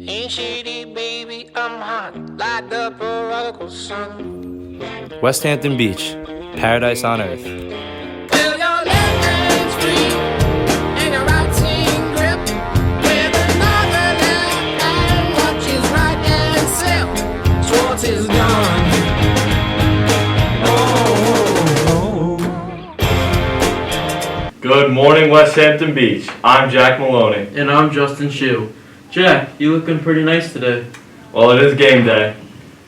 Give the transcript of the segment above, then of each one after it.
Ain't shady, baby, I'm hot, like the prodigal son. West Hampton Beach, paradise on earth. Till your left hand's free and your right hand grip, with another left hand watches right hand slip. Sports is gone. Good morning, West Hampton Beach. I'm Jack Moloney. And I'm Justin Shiu. Jack, you looking pretty nice today. Well, it is game day.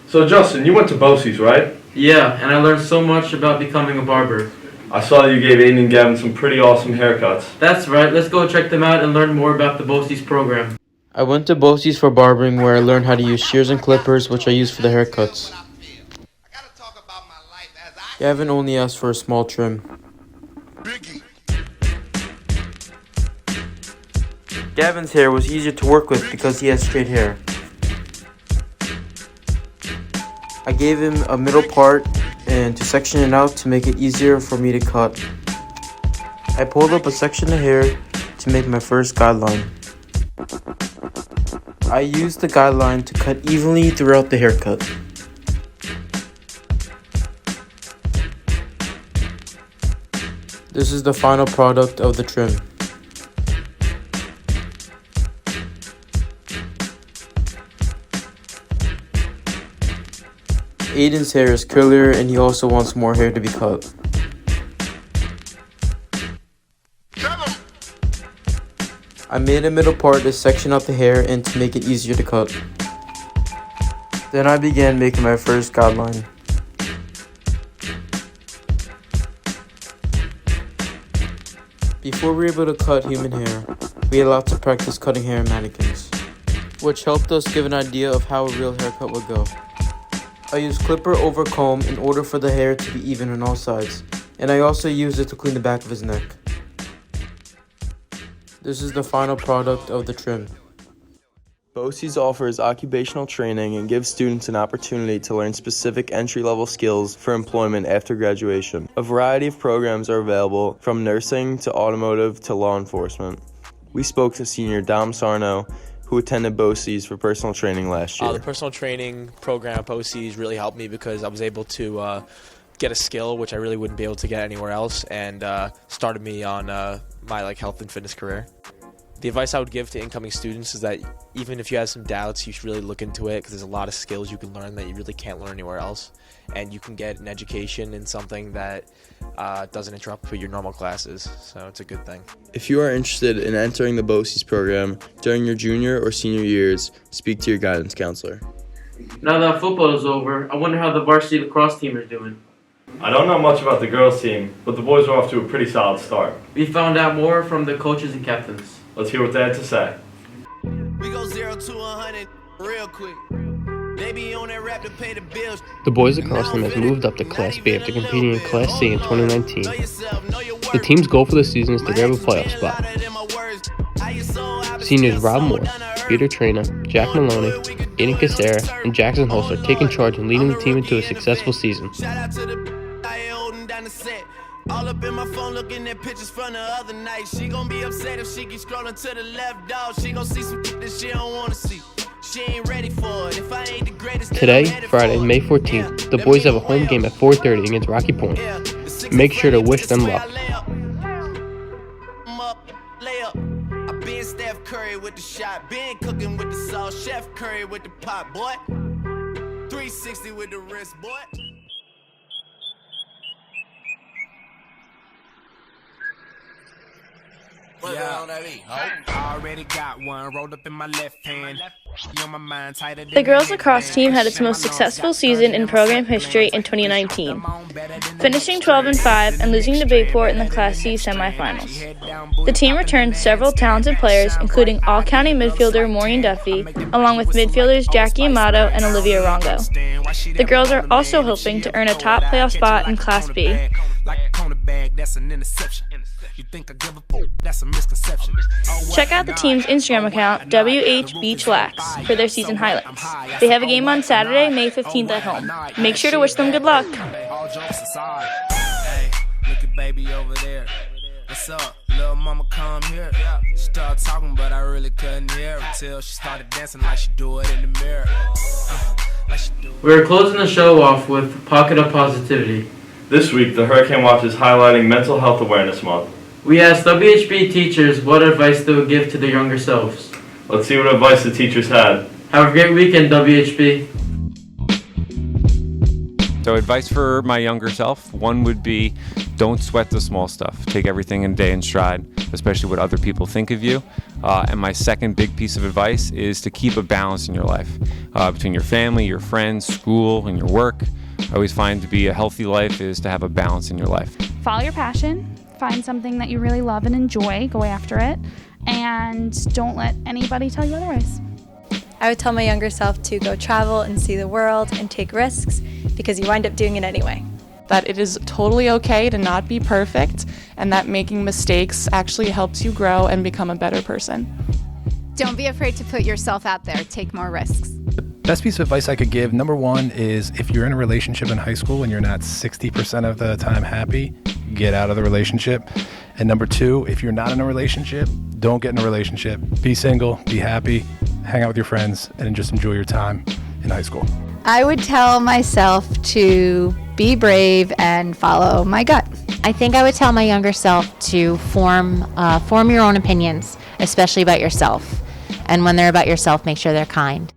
So, Justin, you went to BOCES, right? Yeah, and I learned so much about becoming a barber. I saw that you gave Aiden and Gavin some pretty awesome haircuts. That's right, let's go check them out and learn more about the BOCES program. I went to BOCES for barbering, where I learned how to use shears and clippers, which I use for the haircuts. Gavin only asked for a small trim. Gavin's hair was easier to work with because he has straight hair. I gave him a middle part and to section it out to make it easier for me to cut. I pulled up a section of hair to make my first guideline. I used the guideline to cut evenly throughout the haircut. This is the final product of the trim. Aiden's hair is curlier and he also wants more hair to be cut. I made a middle part to section out the hair and to make it easier to cut. Then I began making my first guideline. Before we were able to cut human hair, we had lots of practice cutting hair in mannequins, which helped us give an idea of how a real haircut would go. I used clipper over comb in order for the hair to be even on all sides, and I also used it to clean the back of his neck. This is the final product of the trim. BOCES offers occupational training and gives students an opportunity to learn specific entry-level skills for employment after graduation. A variety of programs are available, from nursing to automotive to law enforcement. We spoke to senior Dom Sarno, who attended BOCES for personal training last year. The personal training program at BOCES really helped me because I was able to get a skill which I really wouldn't be able to get anywhere else, and started me on my health and fitness career. The advice I would give to incoming students is that even if you have some doubts, you should really look into it because there's a lot of skills you can learn that you really can't learn anywhere else, and you can get an education in something that doesn't interrupt with your normal classes, so it's a good thing. If you are interested in entering the BOCES program during your junior or senior years, speak to your guidance counselor. Now that football is over, I wonder how the varsity lacrosse team is doing. I don't know much about the girls' team, but the boys are off to a pretty solid start. We found out more from the coaches and captains. Let's hear what they had to say. We go 0 to 100 real quick. They be on that rap to pay the bills. The boys lacrosse team has moved up to Class B after competing in Class C in 2019. The team's goal for the season is to grab a playoff spot. Seniors Rob Moore, Peter Traina, Jack Moloney, Aiden Casera, and Jackson Holst are taking charge and leading the team into a successful season. All up in my phone looking at pictures from the other night. She gon' be upset if she keep scrolling to the left, dog. She gon' see some that she don't wanna see. She ain't ready for it. If I ain't the greatest. Today, Friday, May 14th, the boys have a home game at 4:30 against Rocky Point. Make sure to wish them luck. I been Steph Curry with the shot, been cooking with the sauce, Chef Curry with the pot, boy. 360 with the wrist, boy. Already got one rolled up in my left hand. The girls lacrosse team had its most successful season in program history in 2019, finishing 12-5 and losing to Bayport in the Class C semifinals. The team returned several talented players, including all-county midfielder Maureen Duffy, along with midfielders Jackie Amato and Olivia Rongo. The girls are also hoping to earn a top playoff spot in Class B. Check out the team's Instagram account, WH Beach Lax, for their season highlights. They have a game on Saturday, May 15th at home. Make sure to wish them good luck. Hey, look at baby over there. What's up? Little mama come here. She started talking, but I really couldn't hear her till she started dancing like she do it in the mirror. We're closing the show off with Pocket of Positivity. This week, the Hurricane Watch is highlighting Mental Health Awareness Month. We asked WHB teachers what advice they would give to their younger selves. Let's see what advice the teachers had. Have a great weekend, WHB. So advice for my younger self, one would be don't sweat the small stuff. Take everything in a day in stride, especially what other people think of you. And my second big piece of advice is to keep a balance in your life between your family, your friends, school, and your work. I always find to be a healthy life is to have a balance in your life. Follow your passion, find something that you really love and enjoy, go after it, and don't let anybody tell you otherwise. I would tell my younger self to go travel and see the world and take risks because you wind up doing it anyway. That it is totally okay to not be perfect and that making mistakes actually helps you grow and become a better person. Don't be afraid to put yourself out there. Take more risks. The best piece of advice I could give, number one, is if you're in a relationship in high school and you're not 60% of the time happy, get out of the relationship. And number two, if you're not in a relationship, don't get in a relationship. Be single, be happy, hang out with your friends, and just enjoy your time in high school. I would tell myself to be brave and follow my gut. I think I would tell my younger self to form your own opinions, especially about yourself. And when they're about yourself, make sure they're kind.